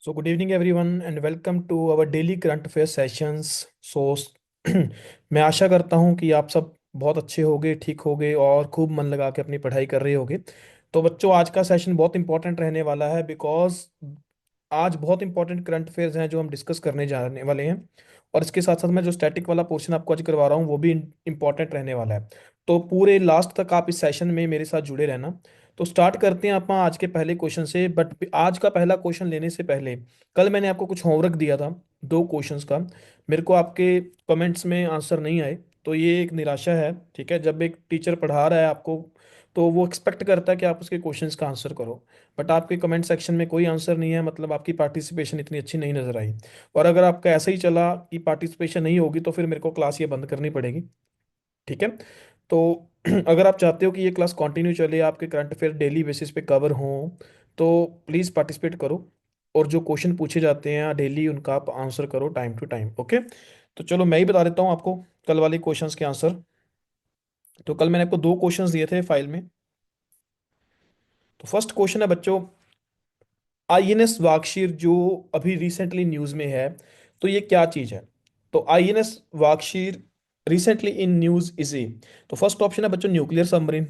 So, good evening, everyone, and welcome to our daily current affair sessions. So, मैं आशा करता हूँ कि आप सब बहुत अच्छे होगे, ठीक होगे और खूब मन लगा के अपनी पढ़ाई कर रहे होगे। तो बच्चों, आज का सेशन बहुत इंपॉर्टेंट रहने वाला है बिकॉज आज बहुत इंपॉर्टेंट करंट अफेयर्स हैं जो हम डिस्कस करने जाने वाले हैं। और इसके साथ साथ मैं जो स्टैटिक वाला पोर्शन आपको आज करवा रहा हूँ वो भी इंपॉर्टेंट रहने वाला है। तो पूरे लास्ट तक आप इस सेशन में मेरे साथ जुड़े रहना। तो स्टार्ट करते हैं अपन आज के पहले क्वेश्चन से। बट आज का पहला क्वेश्चन लेने से पहले, कल मैंने आपको कुछ होमवर्क दिया था दो क्वेश्चंस का। मेरे को आपके कमेंट्स में आंसर नहीं आए, तो ये एक निराशा है। ठीक है, जब एक टीचर पढ़ा रहा है आपको तो वो एक्सपेक्ट करता है कि आप उसके क्वेश्चंस का आंसर करो। बट आपके कमेंट सेक्शन में कोई आंसर नहीं है, मतलब आपकी पार्टिसिपेशन इतनी अच्छी नहीं नजर आई। और अगर आपका ऐसा ही चला कि पार्टिसिपेशन नहीं होगी तो फिर मेरे को क्लास ये बंद करनी पड़ेगी। ठीक है। तो अगर आप चाहते हो कि ये क्लास कंटिन्यू चले, आपके करंट अफेयर डेली बेसिस पे कवर हों, तो प्लीज़ पार्टिसिपेट करो। और जो क्वेश्चन पूछे जाते हैं डेली उनका आप आंसर करो टाइम टू टाइम। ओके। तो चलो मैं ही बता देता हूँ आपको कल वाले क्वेश्चंस के आंसर। तो कल मैंने आपको दो क्वेश्चंस दिए थे फाइल में। तो फर्स्ट क्वेश्चन है बच्चों, आईएनएस वार्कशीर जो अभी रिसेंटली न्यूज़ में है, तो ये क्या चीज़ है? तो INS Vagsheer recently in news is a. तो फर्स्ट ऑप्शन है बच्चों न्यूक्लियर सबमरीन।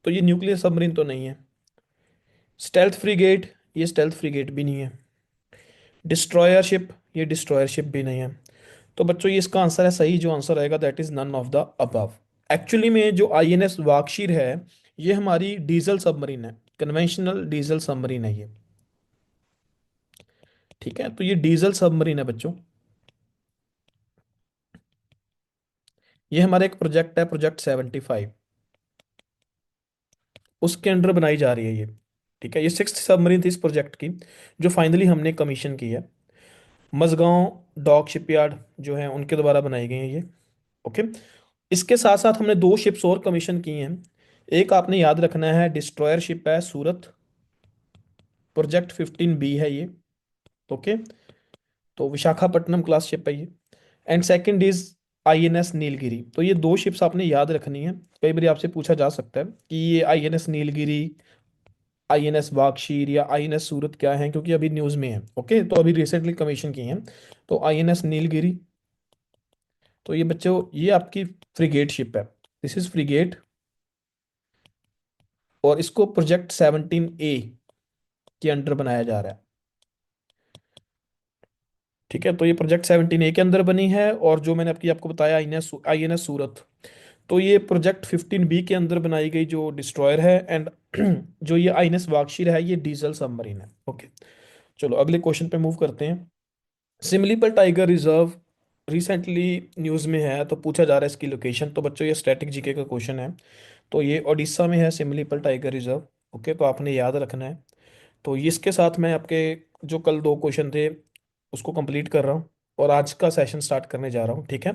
तो ये न्यूक्लियर सबमरीन तो नहीं है। स्टेल्थ फ्रिगेट, ये स्टेल्थ फ्रिगेट भी नहीं है। डिस्ट्रॉयर शिप, ये डिस्ट्रॉयर शिप भी नहीं है। तो बच्चों ये इसका आंसर है, सही जो आंसर आएगा that is none of the above. Actually में जो आईएनएस वार्कशीर है ये हमारी डीजल सबमरीन है, कन्वेंशनल डीजल सबमरीन है ये। ठीक है, तो ये डीजल सबमरीन है बच्चों। ये हमारा एक प्रोजेक्ट है, प्रोजेक्ट 75, उसके अंडर बनाई जा रही है ये। ठीक है, ये सिक्स्थ सबमरीन थी इस प्रोजेक्ट की जो फाइनली हमने कमीशन की है। मझगांव डॉक शिपयार्ड जो है उनके द्वारा बनाई गई है ये। ओके। इसके साथ साथ हमने दो शिप्स और कमीशन की हैं। एक आपने याद रखना है, डिस्ट्रॉयर शिप है सूरत, प्रोजेक्ट 15B है ये। ओके। तो विशाखापट्टनम क्लास शिप है ये। And second is INS Nilgiri. तो ये दो शिप्स आपने याद रखनी है। कई बार आपसे पूछा जा सकता है कि ये आईएनएस नीलगिरी, आईएनएस वाकशीर या आईएनएस सूरत क्या है, क्योंकि अभी न्यूज में है। ओके, तो अभी रिसेंटली कमीशन की हैं। तो आईएनएस नीलगिरी, तो ये बच्चों ये आपकी फ्रिगेट शिप है। This is frigate. और इसको प्रोजेक्ट 17A के अंडर बनाया जा रहा है। ठीक है, तो ये प्रोजेक्ट 17A के अंदर बनी है। और जो मैंने आपको बताया आईएनएस आईएनएस सूरत, तो ये प्रोजेक्ट 15B के अंदर बनाई गई जो डिस्ट्रॉयर है। एंड जो ये आईएनएस वाकशीर है ये डीजल सबमरीन है। ओके, चलो अगले क्वेश्चन पे मूव करते हैं। Similipal tiger reserve recently news में है, तो पूछा जा रहा है इसकी लोकेशन। तो बच्चों ये स्टैटिक जीके का क्वेश्चन है। तो ये ओडिशा में है सिमलीपल टाइगर रिजर्व। ओके, तो आपने याद रखना है। तो ये इसके साथ मैं आपके जो कल दो क्वेश्चन थे उसको कंप्लीट कर रहा हूँ और आज का सेशन स्टार्ट करने जा रहा हूँ। ठीक है,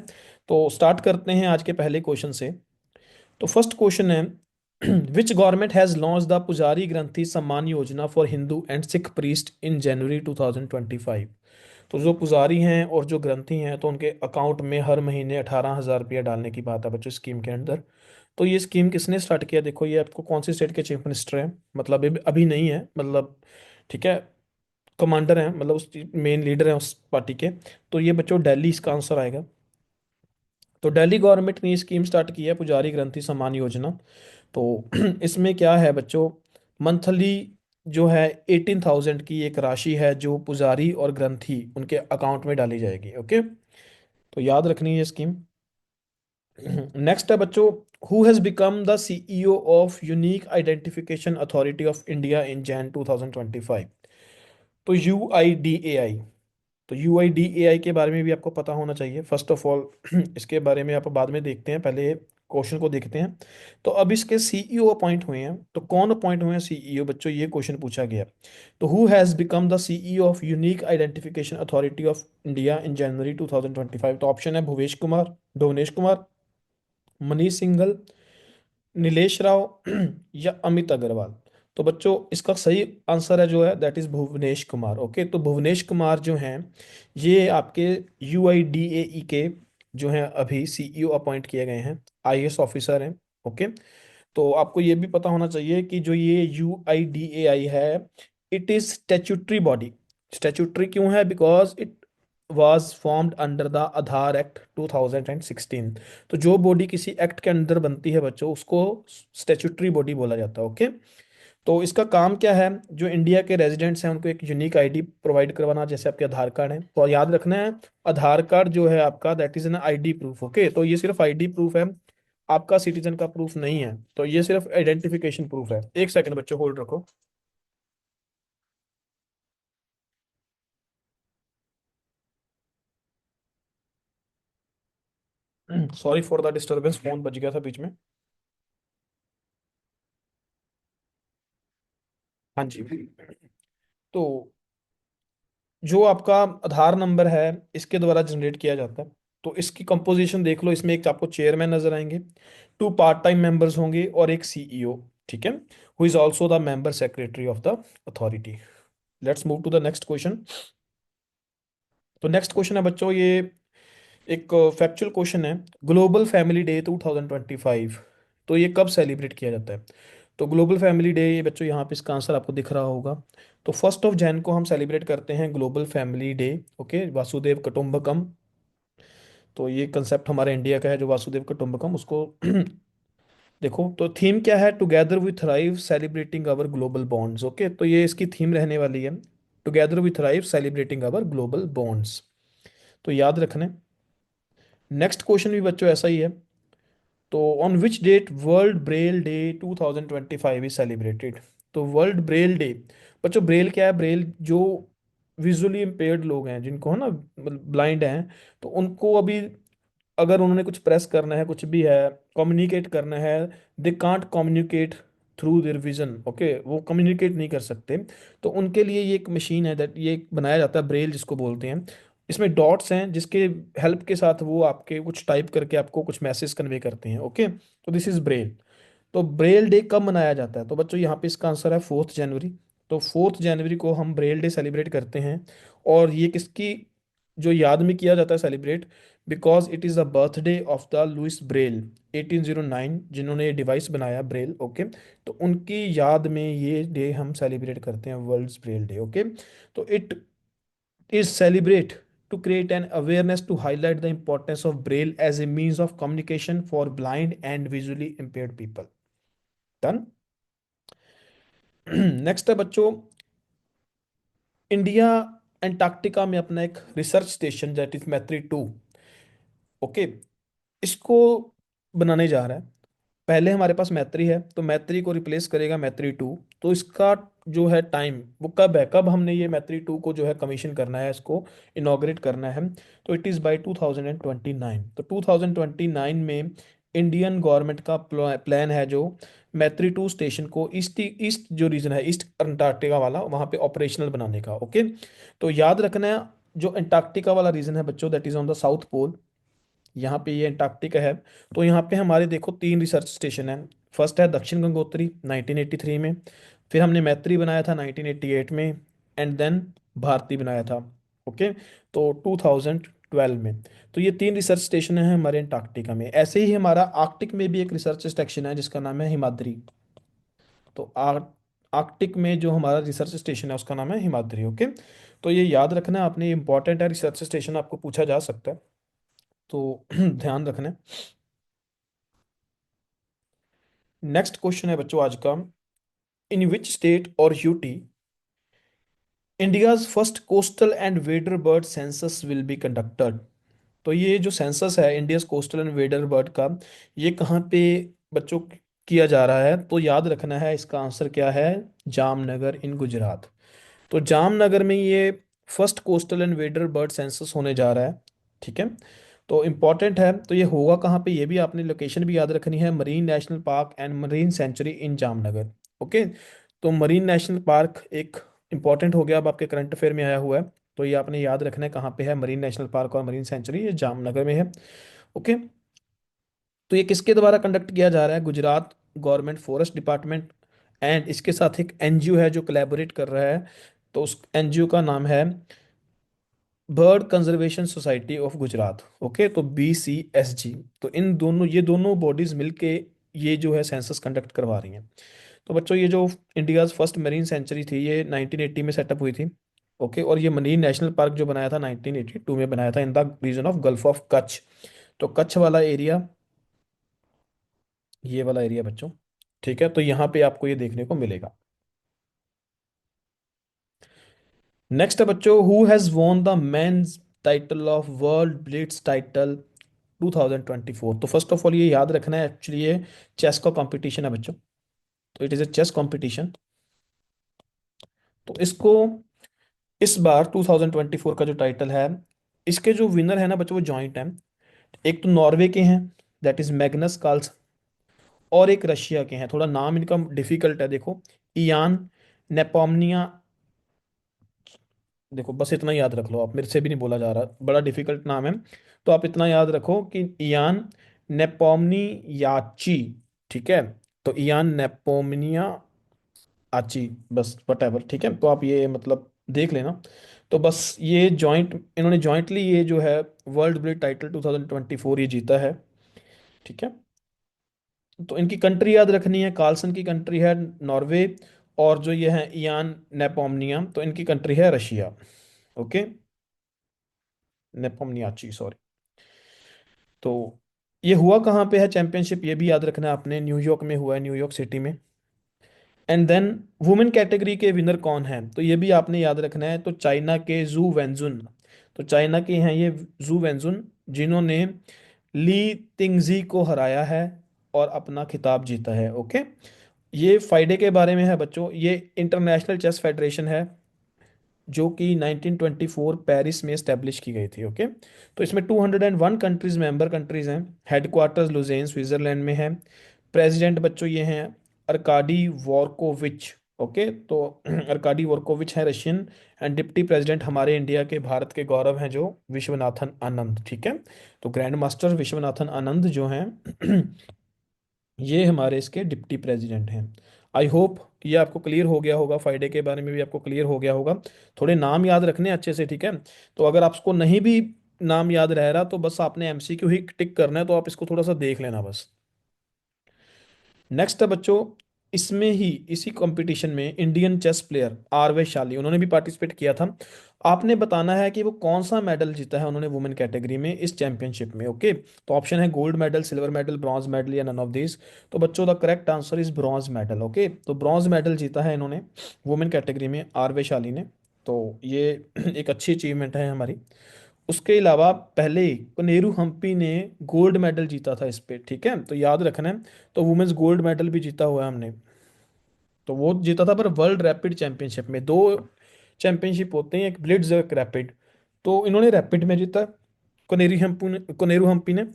तो स्टार्ट करते हैं आज के पहले क्वेश्चन से। तो फर्स्ट क्वेश्चन है, which government has launch the Pujari Granthi Samman Yojana for Hindu and Sikh priest in January 2025। तो जो पुजारी हैं और जो ग्रंथी हैं तो उनके अकाउंट में हर महीने 18,000 रुपया डालने की बात है बच्चों स्कीम के अंदर। तो ये स्कीम किसने स्टार्ट किया? देखो ये आपको कौन सी स्टेट के चीफ मिनिस्टर हैं, मतलब अभी अभी नहीं है, मतलब ठीक है, कमांडर हैं, मतलब उस मेन लीडर हैं उस पार्टी के। तो ये बच्चों दिल्ली इसका आंसर आएगा। तो दिल्ली गवर्नमेंट ने ये स्कीम स्टार्ट की है, पुजारी ग्रंथी सम्मान योजना। तो इसमें क्या है बच्चों, मंथली जो है 18,000 की एक राशि है जो पुजारी और ग्रंथी उनके अकाउंट में डाली जाएगी। ओके, तो याद रखनी है ये स्कीम। नेक्स्ट है बच्चों, who has become the CEO of unique identification authority of India इन जैन 2025। तो यूआईडीएआई। तो यूआईडीएआई के बारे में भी आपको पता होना चाहिए फर्स्ट ऑफ ऑल। इसके बारे में आप बाद में देखते हैं, पहले क्वेश्चन को देखते हैं। तो अब इसके सीईओ अपॉइंट हुए हैं, तो कौन अपॉइंट हुए हैं सीईओ बच्चों, ये क्वेश्चन पूछा गया। तो who has become the CEO of unique identification authority of India in January 2025। तो ऑप्शन है भुवनेश कुमार, मनीष सिंघल, नीलेश राव या अमित अग्रवाल। तो बच्चों इसका सही आंसर है जो है that is Bhuvnesh Kumar. Okay, तो भुवनेश कुमार जो हैं ये आपके यूआईडीएई के जो हैं अभी सीईओ अपॉइंट किए गए हैं, आईएएस ऑफिसर हैं। ओके, तो आपको ये भी पता होना चाहिए कि जो ये यूआईडीएआई है, it is statutory body. Statutory क्यों है? Because it was formed under the Aadhaar act 2016। तो जो बॉडी किसी एक्ट के अंदर बनती है बच्चों, उसको स्टैट्यूटरी बॉडी बोला जाता है। ओके। तो इसका काम क्या है? जो इंडिया के रेजिडेंट्स हैं उनको एक यूनिक आईडी प्रोवाइड करवाना, जैसे आपके आधार कार्ड है। तो याद रखना है, आधार कार्ड जो है आपका, that is an ID proof. Okay, तो ये सिर्फ आईडी प्रूफ है, आपका सिटीजन का प्रूफ नहीं है। तो ये सिर्फ आइडेंटिफिकेशन प्रूफ है। एक सेकंड बच्चों, होल्ड रखो। Sorry for the disturbance, phone बज गया था बीच में। हाँ जी। तो जो आपका आधार नंबर है, इसके द्वारा जनरेट किया जाता है। तो इसकी कंपोजिशन देख लो, इसमें एक आपको चेयरमैन नजर आएंगे, टू पार्ट टाइम मेंबर्स होंगे और एक सीईओ। ठीक है, who is also the member secretary of the authority. Let's move to the next question. तो नेक्स्ट क्वेश्चन है बच्चों, ये एक फैक्चुअल क्वेश्चन है। ग्लोबल फैमिली डे 2025, तो ये कब सेलिब्रेट किया जाता है? तो ग्लोबल फैमिली डे, ये बच्चों यहाँ पे इसका आंसर आपको दिख रहा होगा। तो 1 Jan को हम सेलिब्रेट करते हैं ग्लोबल फैमिली डे। ओके, वासुदेव कुटुंबकम। तो ये कंसेप्ट हमारे इंडिया का है, जो वासुदेव कुटुंबकम उसको देखो, तो थीम क्या है? Together we thrive celebrating our global bonds. Okay, तो ये इसकी थीम रहने वाली है, together we thrive celebrating our global bonds. तो याद रखना। नेक्स्ट क्वेश्चन भी बच्चों ऐसा ही है। तो on which date world braille day 2025 is celebrated? तो वर्ल्ड ब्रेल डे, बच्चों ब्रेल क्या है? ब्रेल जो विजुअली इम्पेयर्ड लोग हैं, जिनको है ना, ब्लाइंड हैं, तो उनको अभी अगर उन्होंने कुछ प्रेस करना है, कुछ भी है, कम्युनिकेट करना है, they can't communicate through their vision. Okay, वो कम्युनिकेट नहीं कर सकते। तो उनके लिए ये एक मशीन है, दैट ये बनाया जाता है, ब्रेल जिसको बोलते हैं। इसमें डॉट्स हैं जिसके हेल्प के साथ वो आपके कुछ टाइप करके आपको कुछ मैसेज कन्वे करते हैं। ओके, तो दिस इज ब्रेल। तो ब्रेल डे कब मनाया जाता है? तो बच्चों यहाँ पे इसका आंसर है 4th जनवरी। तो 4th जनवरी को हम ब्रेल डे सेलिब्रेट करते हैं। और ये किसकी जो याद में किया जाता है celebrate? Because it is the birthday of the Louis Braille 1809, जिन्होंने ये डिवाइस बनाया ब्रेल। ओके, तो उनकी याद में ये डे हम सेलिब्रेट करते हैं, वर्ल्ड ब्रेल डे। ओके, तो it is celebrate to create an awareness to highlight the importance of braille as a means of communication for blind and visually impaired people. Done. Next है बच्चों, India Antarctica में अपना एक research station, that is मैत्री 2। Okay, इसको बनाने जा रहा है। पहले हमारे पास मैत्री है, तो मैत्री को रिप्लेस करेगा मैत्री 2। तो इसका जो है टाइम, वो कब है, कब हमने ये मैत्री 2 को जो है कमीशन करना है, इसको इनॉग्रेट करना है? तो इट इज़ बाय 2029। तो 2029 में इंडियन गवर्नमेंट का प्लान है, जो मैत्री 2 स्टेशन को ईस्ट ईस्ट जो रीजन है, ईस्ट अंटार्कटिका वाला, वहाँ पे ऑपरेशनल बनाने का। ओके, तो याद रखना है, जो अंटार्कटिका वाला रीजन है बच्चों, that is on the south pole. यहाँ पे ये अंटार्कटिका है। तो यहाँ पे हमारे देखो 3 रिसर्च स्टेशन हैं। फर्स्ट है दक्षिण गंगोत्री 1983 में, फिर हमने मैत्री बनाया था 1988 में, एंड देन भारती बनाया था। ओके, तो 2012 में। तो ये 3 रिसर्च स्टेशन हैं हमारे अंटार्कटिका में। ऐसे ही हमारा आर्कटिक में भी एक रिसर्च स्टेशन है, जिसका नाम है हिमाद्री। तो आर्कटिक में जो हमारा रिसर्च स्टेशन है, उसका नाम है हिमाद्री। ओके, तो ये याद रखना है आपने, इंपॉर्टेंट है, रिसर्च स्टेशन आपको पूछा जा सकता है, तो ध्यान रखना है। नेक्स्ट क्वेश्चन है बच्चों आज का, इन विच स्टेट और UT India's first coastal and wader bird census will be conducted? तो ये जो सेंसस है India's coastal and wader bird का, ये कहाँ पे बच्चों किया जा रहा है? तो याद रखना है, इसका आंसर क्या है? जामनगर इन गुजरात। तो जामनगर में ये first coastal and wader bird census होने जा रहा है। ठीक है, तो इम्पॉर्टेंट है। तो ये होगा कहाँ पे, ये भी आपने लोकेशन भी याद रखनी है, marine national park and marine sanctuary in Jamnagar. Okay, तो मरीन नेशनल पार्क एक इम्पॉर्टेंट हो गया, अब आपके करंट अफेयर में आया हुआ है। तो ये आपने याद रखना है, कहाँ पे है मरीन नेशनल पार्क और मरीन सेंचुरी, ये जामनगर में है। ओके, तो ये किसके द्वारा कंडक्ट किया जा रहा है? Gujarat government forest department, and इसके साथ एक एनजीओ है जो कोलैबोरेट कर रहा है। तो उस एनजीओ का नाम है bird conservation society of Gujarat. Okay, तो BCSG। तो इन दोनों, ये दोनों बॉडीज मिलके ये जो है सेंसस कंडक्ट करवा रही हैं। तो बच्चों, ये जो इंडियाज फर्स्ट मरीन सेंचुरी थी, ये 1980 में सेटअप हुई थी। ओके, और ये मरीन नेशनल पार्क जो बनाया था 1982 में बनाया था in the region of gulf of Kutch. तो कच्छ वाला एरिया, ये वाला एरिया बच्चों, ठीक है, तो यहाँ पे आपको ये देखने को मिलेगा। नेक्स्ट है बच्चों, who has won the men's title of world blitz title 2024। तो फर्स्ट ऑफ ऑल ये याद रखना है, एक्चुअली ये चेस का कंपटीशन है बच्चों, तो it is a chess competition. तो इसको इस बार 2024 का जो टाइटल है, इसके जो विनर है ना बच्चों वो जॉइंट है। एक तो नॉर्वे के हैं, दैट इज मैग्नस कार्ल्स, और एक रशिया के हैं, थोड़ा नाम इनका डिफिकल्ट है देखो, इयान नेपोमनिया। देखो बस इतना याद रख लो आप, मेरे से भी नहीं बोला जा रहा, बड़ा डिफिकल्ट नाम है। तो आप इतना याद रखो कि इयान नेपोमनियाची, ठीक है, तो इयान नेपोमनिया आची, बस वट एवर, ठीक है, तो आप ये मतलब देख लेना। तो बस ये जॉइंट, इन्होंने जॉइंटली ये जो है वर्ल्ड ब्लिट टाइटल 2024 ये जीता है, ठीक है। तो इनकी कंट्री याद रखनी है, कार्लसन की कंट्री है नॉर्वे, और जो ये है इयान नेपोमनिया, तो इनकी कंट्री है रशिया। Okay, नेपोमनियाची, sorry. तो ये हुआ कहाँ पे है चैंपियनशिप, ये भी याद रखना है आपने, न्यूयॉर्क में हुआ है, न्यूयॉर्क सिटी में। एंड देन वुमेन कैटेगरी के विनर कौन है, तो ये भी आपने याद रखना है, तो चाइना के जू वेंजुन। तो चाइना के हैं ये जू वेंजुन, जिन्होंने ली तिंगजी को हराया है और अपना खिताब जीता है। ओके, ये फाइडे के बारे में है बच्चों, ये इंटरनेशनल चेस फेडरेशन है जो कि 1924 पेरिस में स्टैब्लिश की गई थी। ओके, तो इसमें 201 कंट्रीज मेंबर कंट्रीज हैं, हेडक्वार्टर्स लुजेन स्विट्जरलैंड में है। प्रेसिडेंट बच्चों ये हैं अर्काडी वॉरकोविच। ओके, तो अर्काडी वॉरकोविच है रशियन। एंड डिप्टी प्रेसिडेंट हमारे इंडिया के, भारत के गौरव हैं जो विश्वनाथन आनंद, ठीक है। तो ग्रैंड मास्टर विश्वनाथन आनंद जो हैं ये हमारे इसके डिप्टी प्रेसिडेंट हैं। आई होप ये आपको क्लियर हो गया होगा, फ्राइडे के बारे में भी आपको क्लियर हो गया होगा। थोड़े नाम याद रखने हैं अच्छे से, ठीक है। तो अगर आपको नहीं भी नाम याद रह रहा तो बस आपने एमसीक्यू ही टिक करना है, तो आप इसको थोड़ा सा देख लेना बस। नेक्स्ट है बच्चों, इसमें ही इसी कंपटीशन में Indian chess player R Vaishali, उन्होंने भी पार्टिसिपेट किया था। आपने बताना है कि वो कौन सा मेडल जीता है उन्होंने वुमेन कैटेगरी में इस चैंपियनशिप में। ओके, तो ऑप्शन है gold medal, silver medal, bronze medal या नन ऑफ दिस। तो बच्चों the correct answer is bronze medal. Okay, तो ब्रॉन्ज मेडल जीता है इन्होंने वुमेन कैटेगरी में, आर वैशाली ने। तो ये एक अच्छी अचीवमेंट है हमारी। उसके अलावा पहले कोनेरू हम्पी ने गोल्ड मेडल जीता था इस पे, ठीक है, तो याद रखना है। तो वुमेन्स गोल्ड मेडल भी जीता हुआ है हमने, तो वो जीता था पर वर्ल्ड रैपिड चैंपियनशिप में। दो चैंपियनशिप होते हैं, एक ब्लिट्ज एक रैपिड, तो इन्होंने रैपिड में जीता, कोनेरू हम्पी ने।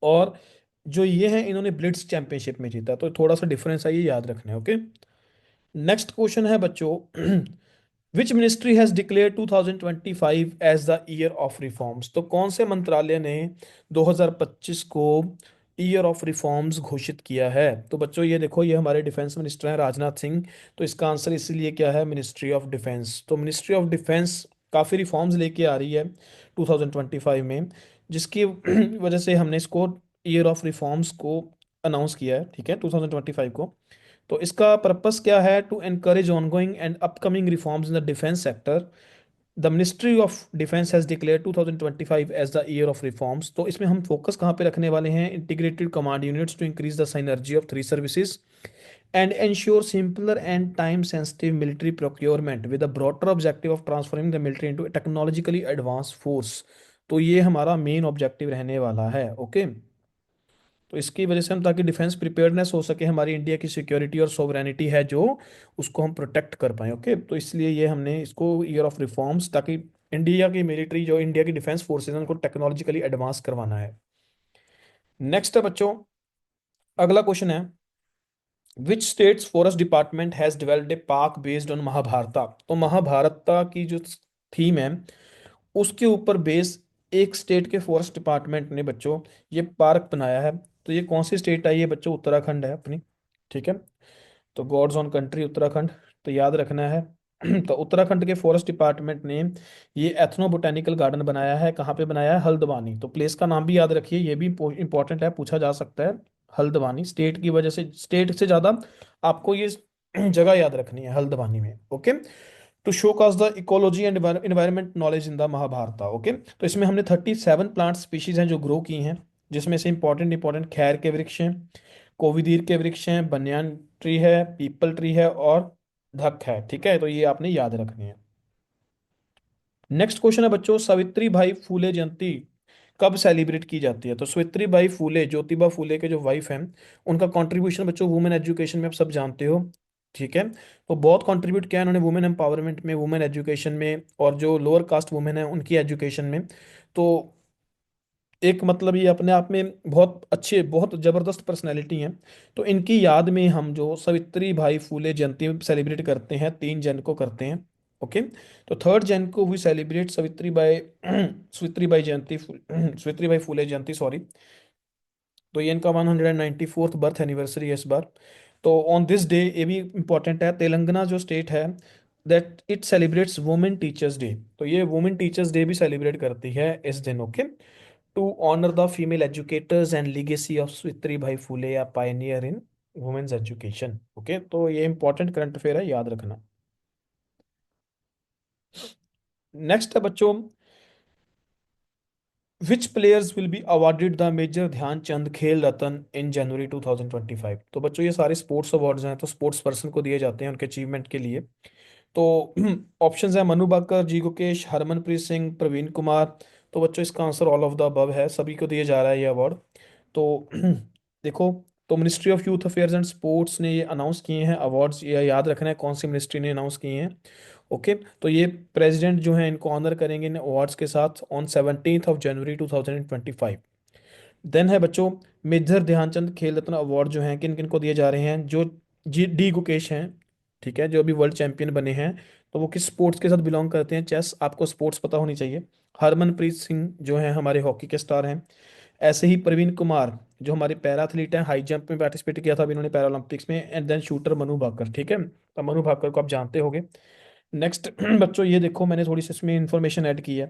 और जो ये है इन्होंने ब्लिट्ज चैंपियनशिप में जीता, तो थोड़ा सा डिफरेंस है, ये याद रखना है। ओके, नेक्स्ट क्वेश्चन है बच्चों, which ministry has declare 2025 as the year of reforms. तो कौन से मंत्रालय ने 2025 को ईयर ऑफ रिफॉर्म्स घोषित किया है। तो बच्चों ये देखो, ये हमारे डिफेंस मिनिस्टर हैं राजनाथ सिंह। तो इसका आंसर इसीलिए क्या है, मिनिस्ट्री ऑफ डिफेंस। तो मिनिस्ट्री ऑफ डिफेंस काफ़ी रिफॉर्म्स लेके आ रही है 2025 में, जिसकी वजह से हमने इसको ईयर ऑफ रिफॉर्म्स को अनाउंस किया है, ठीक है, 2025 को। तो इसका पर्पस क्या है, to encourage ongoing and upcoming reforms in the defence sector. The ministry of defence has declare 2025 as the year of reforms. तो इसमें हम फोकस कहाँ पे रखने वाले हैं, integrated command units to increase the synergy of three services and ensure simpler and time sensitive military procurement with a broader objective of transforming the military into a technologically advanced force। तो ये हमारा main objective रहने वाला है। Okay, तो इसकी वजह से हम, ताकि डिफेंस प्रिपेयर्डनेस हो सके, हमारी इंडिया की सिक्योरिटी और सोवरेनिटी है जो, उसको हम प्रोटेक्ट कर पाए। ओके, तो इसलिए ये हमने इसको ईयर ऑफ रिफॉर्म्स, ताकि इंडिया की मिलिट्री जो इंडिया की डिफेंस फोर्सेज हैं उनको टेक्नोलॉजिकली एडवांस करवाना है। नेक्स्ट है बच्चों, अगला क्वेश्चन है, which states forest department has developed a park based on Mahabharata. तो महाभारता की जो थीम है उसके ऊपर बेस एक स्टेट के फॉरेस्ट डिपार्टमेंट ने बच्चों ये पार्क बनाया है। तो ये कौन सी स्टेट है, ये बच्चों उत्तराखंड है अपनी, ठीक है। तो गॉड्स ऑन कंट्री उत्तराखंड, तो याद रखना है। तो उत्तराखंड के फॉरेस्ट डिपार्टमेंट ने ये एथनो बोटेनिकल गार्डन बनाया है, कहाँ पे बनाया है, हल्द्वानी। तो प्लेस का नाम भी याद रखिए, ये भी इंपॉर्टेंट है, पूछा जा सकता है। हल्द्वानी स्टेट की वजह से, स्टेट से ज़्यादा आपको ये जगह याद रखनी है हल्द्वानी में। Okay, to showcase the ecology and environment knowledge in the Mahabharata. Okay, तो इसमें हमने 37 प्लांट स्पीशीज हैं जो ग्रो की हैं, जिसमें से इंपॉर्टेंट इंपॉर्टेंट खैर के वृक्ष हैं, कोविदीर के वृक्ष हैं, बनियान ट्री है, पीपल ट्री है और धक है। ठीक है, तो ये आपने याद रखनी है। नेक्स्ट क्वेश्चन है बच्चों, सावित्री भाई फूले जयंती कब सेलिब्रेट की जाती है? तो सावित्री बाई फूले, ज्योतिबा फूले के जो वाइफ हैं, उनका कंट्रीब्यूशन बच्चों वुमेन एजुकेशन में आप सब जानते हो। ठीक है, तो बहुत कंट्रीब्यूट किया इन्होंने वुमेन एम्पावरमेंट में, वुमेन एजुकेशन में, और जो लोअर कास्ट वुमेन है उनकी एजुकेशन में। तो एक मतलब ये अपने आप में बहुत अच्छे, बहुत जबरदस्त पर्सनैलिटी हैं। तो इनकी याद में हम जो सावित्री भाई फूले जयंती सेलिब्रेट करते हैं, 3 जन को करते हैं। ओके, तो 3rd जन को we celebrate Savitri Bai Savitri Bai Jayanti Savitri Bai Phule Jayanti, sorry. तो ये इनका 194th बर्थ एनिवर्सरी है इस बार। तो ऑन दिस डे, ये भी इंपॉर्टेंट है, तेलंगाना जो स्टेट है that it celebrates women teachers day. तो ये वुमेन टीचर्स डे भी सेलिब्रेट करती है इस दिन। Okay, to honour the female educators and legacy of Savitri Bai Phule, या pioneer in women's education. Okay, तो ये इंपॉर्टेंट करंट अफेयर है, याद रखना। नेक्स्ट है बच्चों, which players will be awarded the major Dhyan Chand Khel Ratna in January 2025? तो बच्चों ये सारे स्पोर्ट्स अवार्ड्स हैं, तो स्पोर्ट्स पर्सन को दिए जाते हैं उनके अचीवमेंट के लिए। तो ऑप्शंस है मनु भाकर, जी गुकेश, हरमनप्रीत सिंह, प्रवीण कुमार। तो बच्चों इसका answer all of the above है, सभी को दिया जा रहा है ये अवार्ड। तो देखो, तो ministry of youth affairs and sports ने ये अनाउंस किए हैं अवार्ड्स, ये याद रखना है कौन सी मिनिस्ट्री ने अनाउंस किए हैं। ओके, तो ये प्रेसिडेंट जो है इनको ऑनर करेंगे इन अवार्ड्स के साथ ऑन 17 जनवरी 2025। देन है बच्चों, मेजर ध्यानचंद खेल रत्न अवार्ड जो हैं किन किन को दिए जा रहे हैं? जो जी डी गुकेश हैं, ठीक है, जो अभी वर्ल्ड चैंपियन बने हैं, तो वो किस स्पोर्ट्स के साथ बिलोंग करते हैं? चेस, आपको स्पोर्ट्स पता होनी चाहिए। हरमनप्रीत सिंह जो हैं हमारे हॉकी के स्टार हैं। ऐसे ही प्रवीण कुमार जो हमारे पैरा एथलीट हैं, हाई जंप में पार्टिसिपेट किया था अभी इन्होंने पैरा ओलंपिक्स में। And then shooter Manu Bhaker. ठीक है, तो मनु भाकर को आप जानते होंगे। नेक्स्ट बच्चों ये देखो, मैंने थोड़ी सी इसमें इंफॉर्मेशन ऐड की है।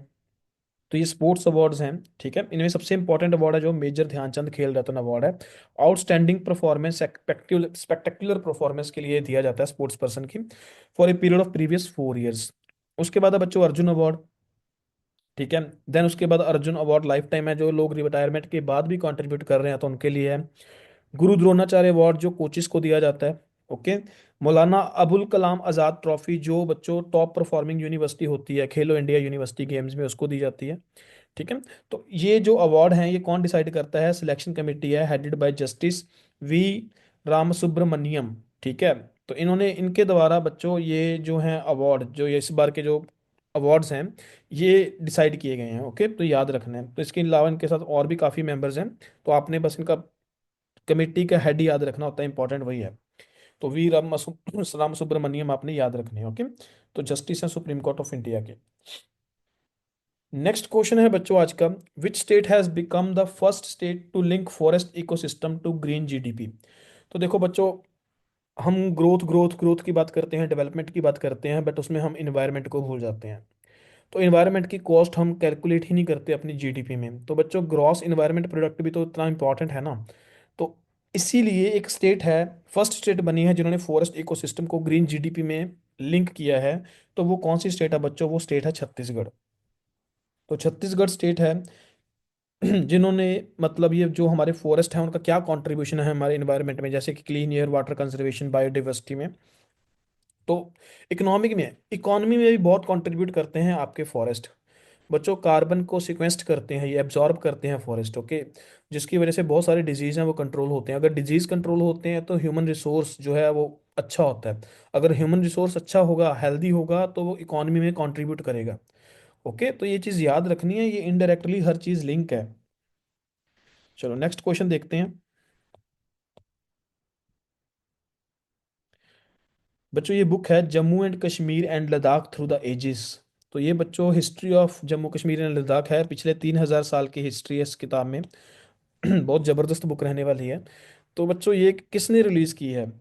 तो ये स्पोर्ट्स अवार्ड्स हैं, ठीक है, इनमें सबसे इंपॉर्टेंट अवार्ड है जो मेजर ध्यानचंद खेल रत्न अवार्ड है। आउटस्टैंडिंग परफॉर्मेंस, स्पेक्टेकुलर परफॉर्मेंस के लिए दिया जाता है स्पोर्ट्स पर्सन की, for a period of previous 4 years. उसके बाद है बच्चों अर्जुन अवार्ड। ठीक है, देन उसके बाद अर्जुन अवार्ड लाइफ टाइम है, जो लोग रिटायरमेंट के बाद भी कंट्रीब्यूट कर रहे हैं तो उनके लिए है। गुरु द्रोणाचार्य अवार्ड जो कोचिस को दिया जाता है। ओके, मौलाना अबुल कलाम आज़ाद ट्रॉफी जो बच्चों टॉप परफॉर्मिंग यूनिवर्सिटी होती है खेलो इंडिया यूनिवर्सिटी गेम्स में, उसको दी जाती है। ठीक है, तो ये जो अवार्ड हैं ये कौन डिसाइड करता है? सिलेक्शन कमेटी है, headed by justice V Ram Subramaniam. ठीक है, तो इन्होंने, इनके द्वारा बच्चों ये जो हैं अवार्ड, जो ये इस बार के जो अवार्ड्स हैं ये डिसाइड किए गए हैं। ओके, तो याद रखना है। तो इसके अलावा इनके साथ और भी काफ़ी मेंबर्स हैं, तो आपने बस इनका कमेटी का हेड याद रखना होता है, इंपॉर्टेंट वही है। तो वी राम सुब्रमण्यम आपने याद रखने हैं। ओके, तो जस्टिस हैं सुप्रीम कोर्ट ऑफ इंडिया के। नेक्स्ट क्वेश्चन है बच्चों आज का, which state has become the first state to link forest ecosystem to green GDP? तो देखो बच्चों, हम ग्रोथ ग्रोथ ग्रोथ की बात करते हैं, डेवलपमेंट की बात करते हैं, बट उसमें हम इन्वायरमेंट को भूल जाते हैं। तो इन्वायरमेंट की कॉस्ट हम कैलकुलेट ही नहीं करते अपनी जीडीपी में। तो बच्चों ग्रॉस इन्वायरमेंट प्रोडक्ट भी तो इतना इंपॉर्टेंट है ना। तो इसीलिए एक स्टेट है, फर्स्ट स्टेट बनी है जिन्होंने फॉरेस्ट इकोसिस्टम को ग्रीन जीडीपी में लिंक किया है। तो वो कौन सी स्टेट है बच्चों? वो स्टेट है छत्तीसगढ़। तो छत्तीसगढ़ स्टेट है जिन्होंने, मतलब ये जो हमारे फॉरेस्ट है उनका क्या कंट्रीब्यूशन है हमारे इन्वायरमेंट में, जैसे कि clean air, water conservation, biodiversity में। तो इकोनॉमी में भी बहुत कंट्रीब्यूट करते हैं आपके फॉरेस्ट। बच्चों कार्बन को सिक्वेस्ट करते हैं, ये एब्जॉर्ब करते हैं फॉरेस्ट। ओके, जिसकी वजह से बहुत सारे डिजीज हैं वो कंट्रोल होते हैं। अगर डिजीज कंट्रोल होते हैं तो ह्यूमन रिसोर्स जो है वो अच्छा होता है। अगर ह्यूमन रिसोर्स अच्छा होगा, हेल्दी होगा, तो वो इकोनॉमी में कंट्रीब्यूट करेगा। ओके, तो ये चीज़ याद रखनी है, ये इनडायरेक्टली हर चीज़ लिंक है। चलो नेक्स्ट क्वेश्चन देखते हैं। बच्चों ये बुक है Jammu and Kashmir and Ladakh through the ages. तो ये बच्चों history of Jammu Kashmir and Ladakh है, पिछले 3000 साल की हिस्ट्री है इस किताब में। बहुत ज़बरदस्त बुक रहने वाली है। तो बच्चों ये किसने रिलीज़ की है?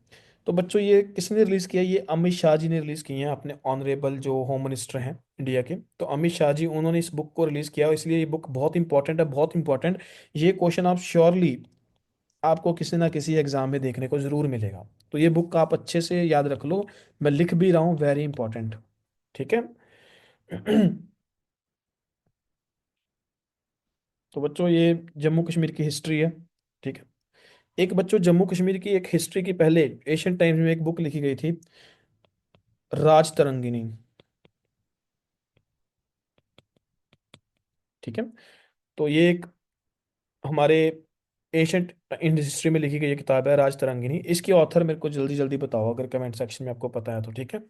तो बच्चों ये किसने रिलीज़ किया है? ये अमित शाह जी ने रिलीज़ की है, अपने ऑनरेबल जो होम मिनिस्टर हैं इंडिया के। तो अमित शाह जी, उन्होंने इस बुक को रिलीज़ किया, इसलिए ये बुक बहुत इंपॉर्टेंट है, बहुत इंपॉर्टेंट। ये क्वेश्चन आप श्योरली, आपको किसी ना किसी एग्जाम में देखने को ज़रूर मिलेगा। तो ये बुक आप अच्छे से याद रख लो, मैं लिख भी रहा हूँ, वेरी इंपॉर्टेंट। ठीक है। तो बच्चों ये जम्मू कश्मीर की हिस्ट्री है। ठीक है। एक बच्चों जम्मू कश्मीर की एक हिस्ट्री की पहले एशियन टाइम्स में एक बुक लिखी गई थी, राज तरंगिणी। ठीक है। तो ये एक हमारे एशियंट इंड हिस्ट्री में लिखी गई ये किताब है, राज तरंगिणी। इसकी ऑथर मेरे को जल्दी जल्दी बताओ अगर कमेंट सेक्शन में आपको पता है तो, ठीक है।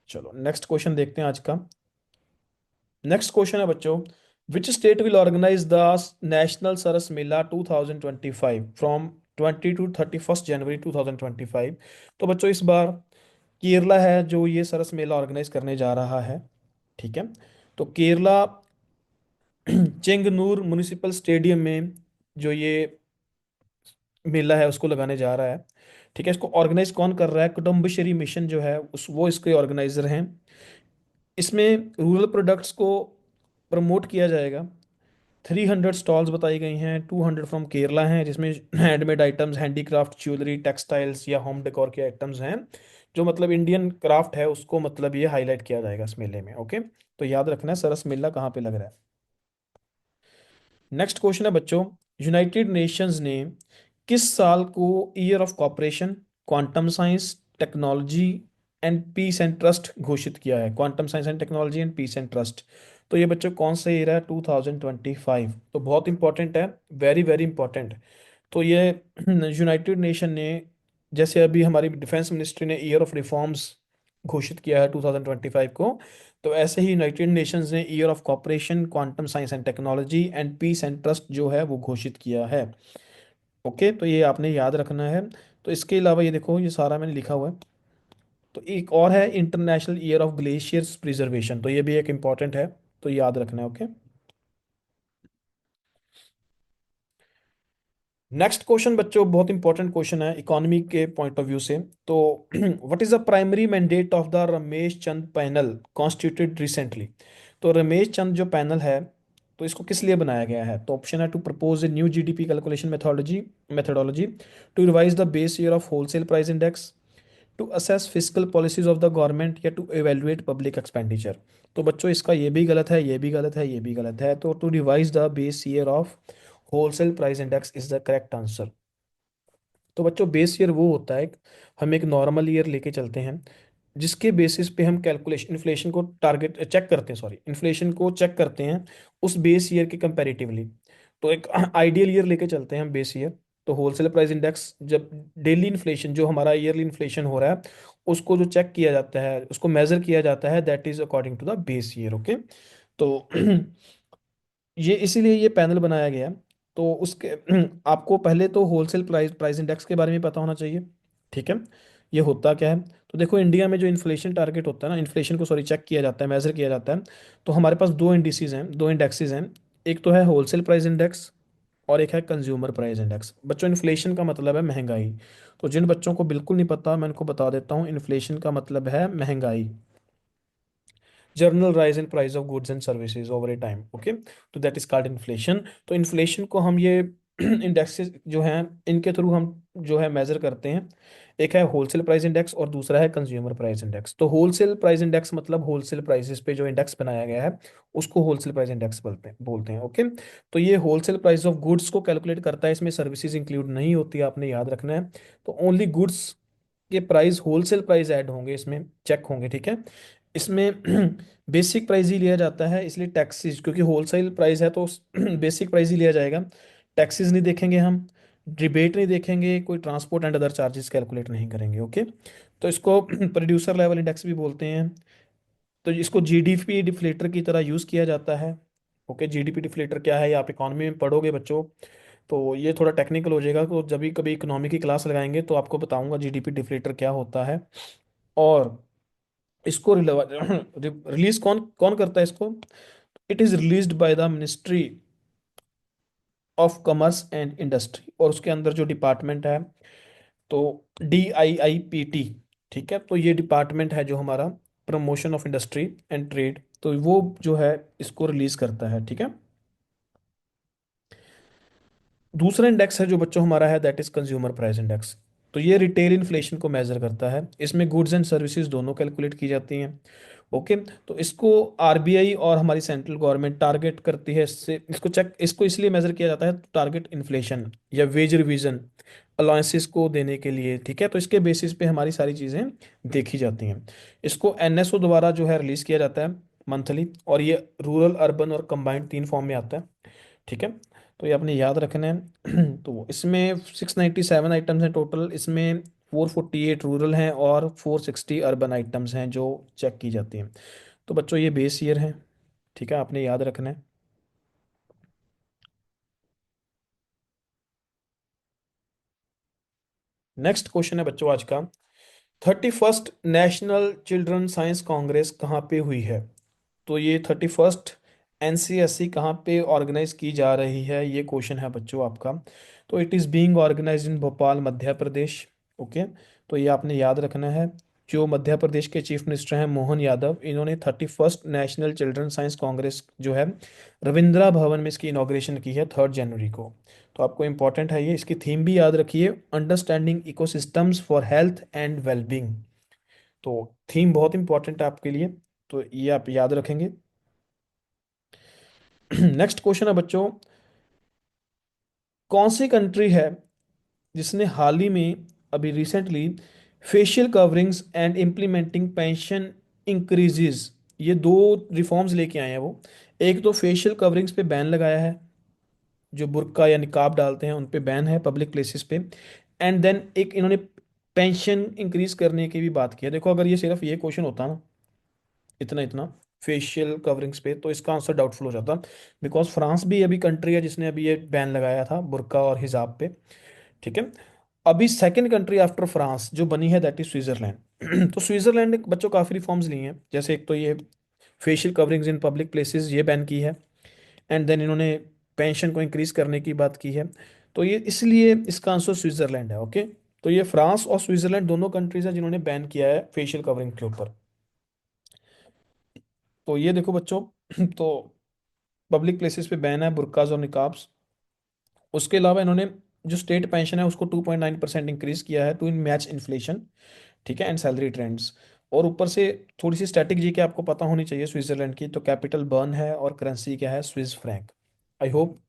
चलो नेक्स्ट क्वेश्चन देखते हैं आज का। नेक्स्ट क्वेश्चन है बच्चों, which state will organise the national Saras Mela 2025 from 20 to 31 January 2025। तो बच्चों इस बार केरला है जो ये सरस मेला ऑर्गेनाइज करने जा रहा है। ठीक है। तो केरला चेंगनूर म्युनिसिपल स्टेडियम में जो ये मेला है उसको लगाने जा रहा है। ठीक है। इसको ऑर्गेनाइज कौन कर रहा है, कुटुम्बश्री मिशन जो है उस वो इसके ऑर्गेनाइजर हैं। इसमें रूरल प्रोडक्ट्स को प्रमोट किया जाएगा। 300 स्टॉल्स बताई गई हैं, 200 फ्रॉम केरला हैं जिसमें handmade items, handicraft, jewellery, textiles या होम डेकोर के आइटम्स हैं। जो मतलब इंडियन क्राफ्ट है उसको मतलब ये हाईलाइट किया जाएगा इस मेले में। ओके। तो याद रखना है सरस मेला कहाँ पे लग रहा है। नेक्स्ट क्वेश्चन है बच्चों, यूनाइटेड नेशंस ने किस साल को year of cooperation, quantum science, technology and peace and trust घोषित किया है। Quantum science and technology and peace and trust. तो ये बच्चों कौन सा ईयर है, 2025। तो बहुत इंपॉर्टेंट है, वेरी वेरी इंपॉर्टेंट। तो ये यूनाइटेड नेशन ने, जैसे अभी हमारी डिफेंस मिनिस्ट्री ने ईयर ऑफ रिफॉर्म्स घोषित किया है 2025 को, तो ऐसे ही यूनाइटेड नेशंस ने year of cooperation, quantum science and technology and peace and trust जो है वो घोषित किया है। ओके। तो ये आपने याद रखना है। तो इसके अलावा ये देखो ये सारा मैंने लिखा हुआ है। तो एक और है international year of glaciers preservation, तो ये भी एक इम्पॉर्टेंट है, तो याद रखना है। ओके। नेक्स्ट क्वेश्चन बच्चों बहुत इंपॉर्टेंट क्वेश्चन है इकोनॉमी के पॉइंट ऑफ व्यू से। तो what is the primary mandate of the Ramesh Chand panel constituted recently. तो रमेश चंद जो पैनल है तो इसको किस लिए बनाया गया है। तो ऑप्शन है to propose a new GDP calculation methodology, to revise the base year of wholesale price index, to assess fiscal policies of the government, या टू एवेल्युएट पब्लिक एक्सपेंडिचर। तो बच्चों इसका ये भी गलत है, ये भी गलत है, ये भी गलत है। तो to revise the base year of wholesale price index is the correct answer. तो बच्चों बेस ईयर वो होता है, हम एक नॉर्मल ईयर लेके चलते हैं जिसके बेसिस पे हम कैलकुलेशन इन्फ्लेशन को टारगेट चेक करते हैं, सॉरी इन्फ्लेशन को चेक करते हैं उस बेस ईयर के कंपैरेटिवली। तो एक आइडियल ईयर लेके चलते हैं हम बेस ईयर। तो होलसेल प्राइस इंडेक्स जब डेली इन्फ्लेशन जो हमारा ईयरली इन्फ्लेशन हो रहा है उसको जो चेक किया जाता है उसको मेजर किया जाता है, that is according to the base year. Okay. तो ये इसीलिए ये पैनल बनाया गया है। तो उसके आपको पहले तो होलसेल प्राइस प्राइस इंडेक्स के बारे में पता होना चाहिए। ठीक है। ये होता क्या है, तो देखो इंडिया में जो इन्फ्लेशन टारगेट होता है ना, इन्फ्लेशन को सॉरी चेक किया जाता है, मेजर किया जाता है। तो हमारे पास दो इंडिसेस हैं, दो इंडेक्सेस हैं। एक तो है होलसेल प्राइस इंडेक्स और एक है कंज्यूमर प्राइस इंडेक्स। बच्चों इन्फ्लेशन का मतलब है महंगाई। तो जिन बच्चों को बिल्कुल नहीं पता मैं उनको बता देता हूँ, इन्फ्लेशन का मतलब है महंगाई, journal rise in price of goods and services over A time. Okay. तो दैट इज कॉल्ड इन्फ्लेशन। तो इन्फ्लेशन को हम ये इंडेक्सेस जो हैं इनके थ्रू हम जो है मेजर करते हैं। एक है होलसेल प्राइस इंडेक्स और दूसरा है कंज्यूमर प्राइस इंडेक्स। तो होलसेल प्राइस इंडेक्स मतलब होलसेल प्राइसेस पे जो इंडेक्स बनाया गया है उसको होलसेल प्राइस इंडेक्स बोलते हैं। ओके। तो ये होलसेल प्राइस ऑफ गुड्स को कैलकुलेट करता है, इसमें सर्विसेज इंक्लूड नहीं होती, आपने याद रखना है। तो ओनली गुड्स के प्राइस होलसेल प्राइस ऐड होंगे, इसमें चेक होंगे। ठीक है। इसमें बेसिक प्राइस ही लिया जाता है, इसलिए टैक्सेस क्योंकि होलसेल प्राइस है तो बेसिक प्राइस ही लिया जाएगा। टैक्सेस नहीं देखेंगे हम, रिबेट नहीं देखेंगे, कोई transport and other charges calculate नहीं करेंगे। ओके। तो इसको प्रोड्यूसर लेवल इंडेक्स भी बोलते हैं। तो इसको जीडीपी डिफ्लेटर की तरह यूज़ किया जाता है। ओके। जीडीपी डिफ्लेटर क्या है ये आप इकोनॉमी में पढ़ोगे बच्चों, तो ये थोड़ा टेक्निकल हो जाएगा। तो जब भी कभी इकोनॉमी की क्लास लगाएंगे तो आपको बताऊंगा जीडीपी डिफ्लेटर क्या होता है। और इसको रिलीज कौन कौन करता है इसको, it is released by the ministry of commerce and industry, और उसके अंदर जो डिपार्टमेंट है तो DIIPT। ठीक है। तो ये डिपार्टमेंट है जो हमारा promotion of industry and trade, तो वो जो है इसको रिलीज करता है। ठीक है। दूसरा इंडेक्स है जो बच्चों हमारा है that is consumer price index. तो ये रिटेल इन्फ्लेशन को मेजर करता है, इसमें गुड्स एंड सर्विसेज दोनों कैलकुलेट की जाती हैं। ओके, तो इसको आरबीआई और हमारी सेंट्रल गवर्नमेंट टारगेट करती है, इससे इसको चेक, इसको इसलिए मेजर किया जाता है टारगेट इन्फ्लेशन या वेज रिवीजन अलाउंसेस को देने के लिए। ठीक है, तो इसके बेसिस पे हमारी सारी चीज़ें देखी जाती हैं। इसको एनएसओ द्वारा जो है रिलीज किया जाता है मंथली, और ये रूरल, अर्बन और कंबाइंड तीन फॉर्म में आता है। ठीक है, तो ये आपने याद रखना है। तो इसमें 697 आइटम्स हैं टोटल, इसमें 448 रूरल हैं और 460 अर्बन आइटम्स हैं जो चेक की जाती हैं। तो बच्चों ये बेस ईयर है। ठीक है, आपने याद रखना है। नेक्स्ट क्वेश्चन है बच्चों आज का, 31st national children science Congress कहाँ पे हुई है? तो ये 31st एनसीएससी कहाँ पे ऑर्गेनाइज की जा रही है, ये क्वेश्चन है बच्चों आपका। तो it is being organise in Bhopal, Madhya Pradesh. Okay, तो ये आपने याद रखना है। जो मध्य प्रदेश के चीफ मिनिस्टर हैं मोहन यादव, इन्होंने 31st national children science Congress जो है रविंद्रा भवन में इसकी इनॉग्रेशन की है 3 जनवरी को। तो आपको इंपॉर्टेंट है ये, इसकी थीम भी याद रखिए, understanding ecosystems for health and wellbeing. तो थीम बहुत इंपॉर्टेंट है आपके लिए, तो ये आप याद रखेंगे। नेक्स्ट क्वेश्चन है बच्चों, कौन सी कंट्री है जिसने हाल ही में, अभी recently, facial coverings and implementing pension increases, ये दो रिफॉर्म्स लेके आए हैं वो। एक तो फेशियल कवरिंग्स पे बैन लगाया है, जो बुर्का या निकाब डालते हैं उन पे बैन है पब्लिक प्लेसेस पे। एंड देन एक इन्होंने पेंशन इंक्रीज करने की भी बात की है। देखो, अगर ये सिर्फ ये क्वेश्चन होता ना, इतना इतना फेशियल कवरिंग्स पे, तो इसका आंसर डाउटफुल हो जाता, बिकॉज फ्रांस भी अभी कंट्री है जिसने अभी ये बैन लगाया था बुर्का और हिजाब पे। ठीक है, अभी सेकंड कंट्री आफ्टर फ्रांस जो बनी है दैट इज स्विट्जरलैंड। तो स्विट्जरलैंड ने बच्चों काफी रिफॉर्म्स लिए हैं, जैसे एक तो ये facial coverings in public places ये बैन की है, एंड देन इन्होंने पेंशन को इंक्रीज करने की बात की है। तो ये इसलिए इसका आंसर स्विट्जरलैंड है। ओके, तो ये फ्रांस और स्विट्जरलैंड दोनों कंट्रीज हैं जिन्होंने बैन किया है फेशियल कवरिंग के ऊपर। तो ये देखो बच्चों, तो पब्लिक प्लेसेस पे बैन है बुर्काज और निकाब्स। उसके अलावा इन्होंने जो स्टेट पेंशन है उसको 2.9% इंक्रीज किया है टू इन मैच इन्फ्लेशन। ठीक है, एंड सैलरी ट्रेंड्स। और ऊपर से थोड़ी सी स्टैटिक जी के आपको पता होनी चाहिए स्विट्जरलैंड की, तो कैपिटल बर्न है और करेंसी क्या है, Swiss franc. I hope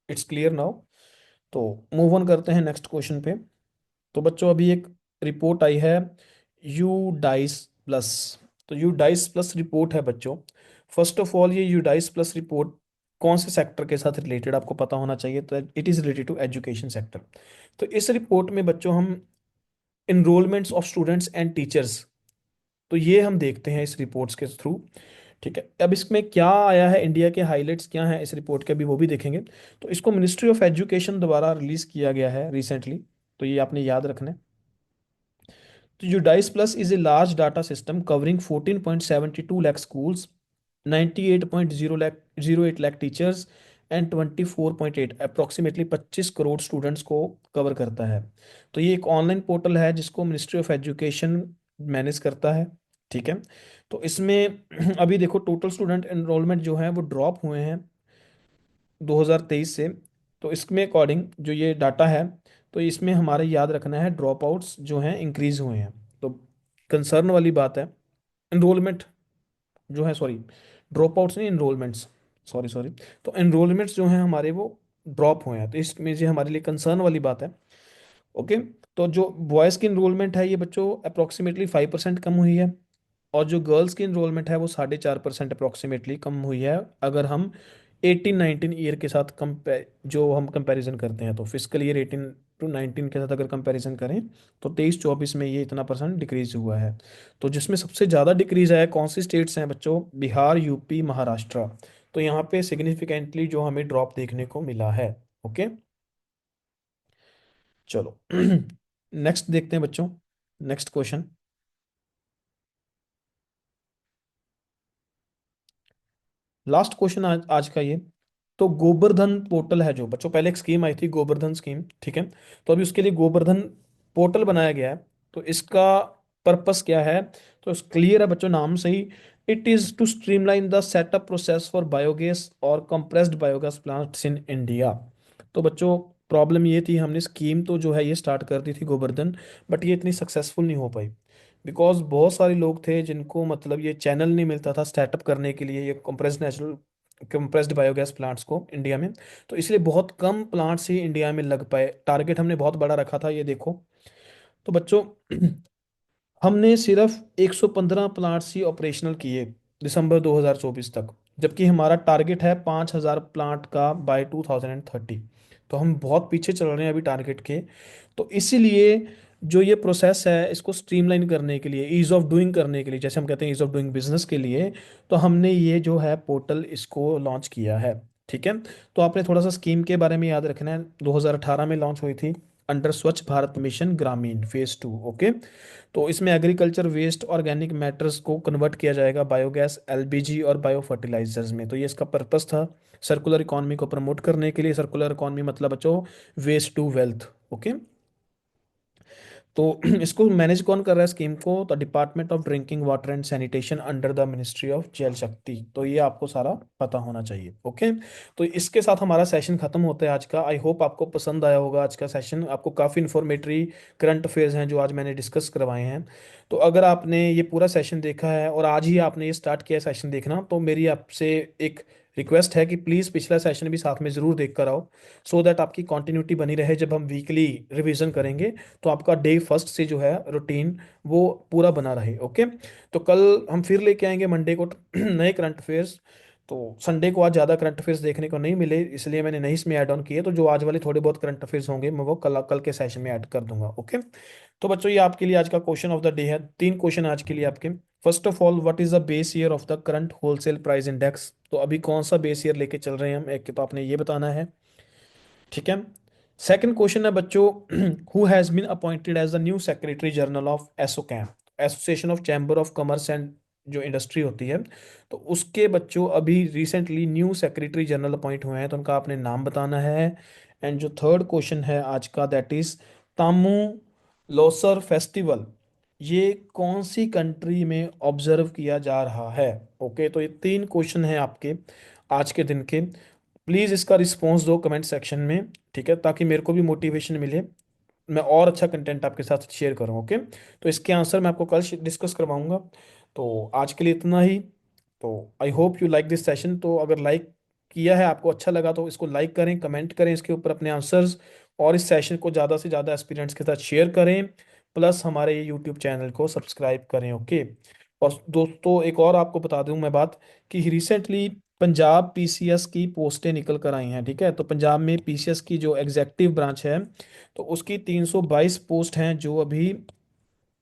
it's clear now. तो मूव ऑन करते हैं नेक्स्ट क्वेश्चन पे। तो बच्चों अभी एक रिपोर्ट आई है यू डाइस प्लस। तो यू डाइस प्लस रिपोर्ट है बच्चों। फर्स्ट ऑफ ऑल, ये यू डाइस प्लस रिपोर्ट कौन से सेक्टर के साथ रिलेटेड आपको पता होना चाहिए, तो it is related to education sector. तो इस रिपोर्ट में बच्चों हम enrolments of students and teachers, तो ये हम देखते हैं इस रिपोर्ट्स के थ्रू। ठीक है, अब इसमें क्या आया है, इंडिया के हाइलाइट्स क्या हैं इस रिपोर्ट के, अभी वो भी देखेंगे। तो इसको मिनिस्ट्री ऑफ एजुकेशन द्वारा रिलीज किया गया है रिसेंटली, तो ये आपने याद रखना है। तो UDISE plus is a large data system covering 14.72 lakh schools, 98.0 lakh 08 lakh teachers and 24.8 approximately 25 crore students को कवर करता है। तो ये एक ऑनलाइन पोर्टल है जिसको मिनिस्ट्री ऑफ एजुकेशन मैनेज करता है। ठीक है, तो इसमें अभी देखो टोटल स्टूडेंट एनरोलमेंट जो है वो ड्रॉप हुए हैं 2023 से। तो इसमें अकॉर्डिंग जो ये डाटा है, तो इसमें हमारे याद रखना है ड्रॉप आउट्स जो हैं इंक्रीज हुए हैं। तो कंसर्न वाली बात है, एनरोलमेंट जो है, सॉरी, ड्रॉप आउट्स नहीं, एनरोलमेंट्स, सॉरी सॉरी। तो एनरोलमेंट्स जो हैं हमारे वो ड्रॉप हुए हैं, तो इसमें ये हमारे लिए कंसर्न वाली बात है। ओके, तो जो बॉयज़ की इनरोलमेंट है ये बच्चों अप्रोक्सीमेटली 5% कम हुई है, और जो गर्ल्स की इनरोलमेंट है वो 4.5% अप्रोक्सीमेटली कम हुई है, अगर हम 18-19 ईयर के साथ कंपेयर, जो हम कंपैरिजन करते हैं, तो फिजिकल ईयर 18 to 19 के साथ अगर कंपैरिजन करें, तो 23-24 में ये इतना परसेंट डिक्रीज हुआ है। तो जिसमें सबसे ज़्यादा डिक्रीज आया, कौन सी स्टेट्स हैं बच्चों, बिहार, यूपी, महाराष्ट्र। तो यहाँ पे सिग्निफिकेंटली जो हमें ड्रॉप देखने को मिला है। ओके, चलो नेक्स्ट देखते हैं बच्चों, नेक्स्ट क्वेश्चन, लास्ट क्वेश्चन आज का ये। तो गोबर्धन पोर्टल है जो बच्चों, पहले एक स्कीम आई थी गोबर्धन स्कीम, ठीक है, तो अभी उसके लिए गोबर्धन पोर्टल बनाया गया है। तो इसका पर्पस क्या है, तो क्लियर है बच्चों नाम से ही, it is to streamline the setup process for biogas और compressed biogas plants in India. तो बच्चों प्रॉब्लम ये थी, हमने स्कीम तो जो है ये स्टार्ट कर दी थी गोवर्धन, बट ये इतनी सक्सेसफुल नहीं हो पाई, बिकॉज बहुत सारे लोग थे जिनको मतलब ये चैनल नहीं मिलता था स्टार्टअप करने के लिए, ये कंप्रेस्ड बायोगैस प्लांट्स को इंडिया में। तो इसलिए बहुत कम प्लांट्स ही इंडिया में लग पाए। टारगेट हमने बहुत बड़ा रखा था, ये देखो। तो बच्चों हमने सिर्फ 115 प्लांट्स ही ऑपरेशनल किए दिसंबर 2024 तक, जबकि हमारा टारगेट है 5000 प्लांट का बाय 2030। तो हम बहुत पीछे चल रहे हैं अभी टारगेट के। तो इसीलिए जो ये प्रोसेस है इसको स्ट्रीमलाइन करने के लिए, ईज ऑफ डूइंग करने के लिए, जैसे हम कहते हैं ईज ऑफ डूइंग बिजनेस के लिए, तो हमने ये जो है पोर्टल इसको लॉन्च किया है। ठीक है। तो आपने थोड़ा सा स्कीम के बारे में याद रखना है, 2018 में लॉन्च हुई थी अंडर स्वच्छ भारत मिशन ग्रामीण फेज 2। ओके। तो इसमें एग्रीकल्चर वेस्ट ऑर्गेनिक मैटर्स को कन्वर्ट किया जाएगा बायोगैस, एलपीजी और बायो फर्टिलाइजर्स में। तो ये इसका पर्पस था सर्कुलर इकोनॉमी को प्रमोट करने के लिए। सर्कुलर इकोनॉमी मतलब बच्चों वेस्ट टू वेल्थ। ओके। तो इसको मैनेज कौन कर रहा है स्कीम को? तो department of drinking water and sanitation under the ministry of जल शक्ति। तो ये आपको सारा पता होना चाहिए। ओके। तो इसके साथ हमारा सेशन खत्म होता है आज का। आई होप आपको पसंद आया होगा आज का सेशन, आपको काफ़ी इन्फॉर्मेटरी करंट अफेयर्स हैं जो आज मैंने डिस्कस करवाए हैं। तो अगर आपने ये पूरा सेशन देखा है और आज ही आपने ये स्टार्ट किया सेशन देखना, तो मेरी आपसे एक रिक्वेस्ट है कि प्लीज़ पिछला सेशन भी साथ में ज़रूर देख कर आओ, सो दैट आपकी कंटिन्यूटी बनी रहे। जब हम वीकली रिवीजन करेंगे तो आपका डे फर्स्ट से जो है रूटीन वो पूरा बना रहे। ओके। तो कल हम फिर लेके आएंगे मंडे को नए करंट अफेयर्स। तो संडे को आज ज़्यादा करंट अफेयर्स देखने को नहीं मिले, इसलिए मैंने नहीं इसमें ऐड ऑन किए। तो जो आज वाले थोड़े बहुत करंट अफेयर्स होंगे मैं वो कल कल के सेशन में ऐड कर दूंगा। ओके। तो बच्चों ये आपके लिए आज का क्वेश्चन ऑफ द डे है। 3 क्वेश्चन आज के लिए आपके। First of all, what is the base year of the current wholesale price index? तो अभी कौन सा बेस ईयर लेके चल रहे हैं हम, एक तो आपने ये बताना है। ठीक है। सेकंड क्वेश्चन है बच्चों, who has been appointed as the new secretary general of ASSOCHAM, association of chamber of commerce and जो इंडस्ट्री होती है, तो उसके बच्चों अभी recently new secretary general appoint हुए हैं, तो उनका आपने नाम बताना है। एंड जो थर्ड क्वेश्चन है आज का, that is Tamu Losar festival, ये कौन सी कंट्री में ऑब्जर्व किया जा रहा है? ओके। तो ये 3 क्वेश्चन हैं आपके आज के दिन के। प्लीज़ इसका रिस्पॉन्स दो कमेंट सेक्शन में, ठीक है, ताकि मेरे को भी मोटिवेशन मिले, मैं और अच्छा कंटेंट आपके साथ शेयर करूँ। ओके। तो इसके आंसर मैं आपको कल डिस्कस करवाऊंगा। तो आज के लिए इतना ही। तो I hope you like this session. तो अगर लाइक किया है, आपको अच्छा लगा, तो इसको लाइक करें, कमेंट करें इसके ऊपर अपने आंसर्स, और इस सेशन को ज़्यादा से ज़्यादा एस्पिरेंट्स के साथ शेयर करें। प्लस हमारे ये यूट्यूब चैनल को सब्सक्राइब करें। ओके। और दोस्तों एक और आपको बता दूं मैं बात, कि रिसेंटली पंजाब पीसीएस की पोस्टें निकल कर आई हैं। ठीक है। तो पंजाब में पीसीएस की जो एग्जेक्टिव ब्रांच है, तो उसकी 322 पोस्ट हैं जो अभी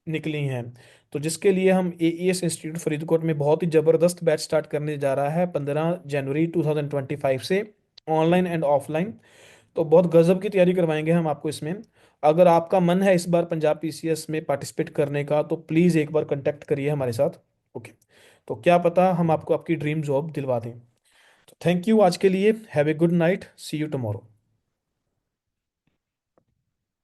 निकली हैं। तो जिसके लिए हम एईएस इंस्टीट्यूट फरीदकोट में बहुत ही ज़बरदस्त बैच स्टार्ट करने जा रहा है 15 जनवरी 2025 से, ऑनलाइन एंड ऑफलाइन। तो बहुत गजब की तैयारी करवाएंगे हम आपको इसमें। अगर आपका मन है इस बार पंजाब पीसीएस में पार्टिसिपेट करने का, तो प्लीज़ एक बार कांटेक्ट करिए हमारे साथ। ओके। तो क्या पता हम आपको आपकी ड्रीम जॉब दिलवा दें। तो थैंक यू आज के लिए। Have a good night, see you tomorrow.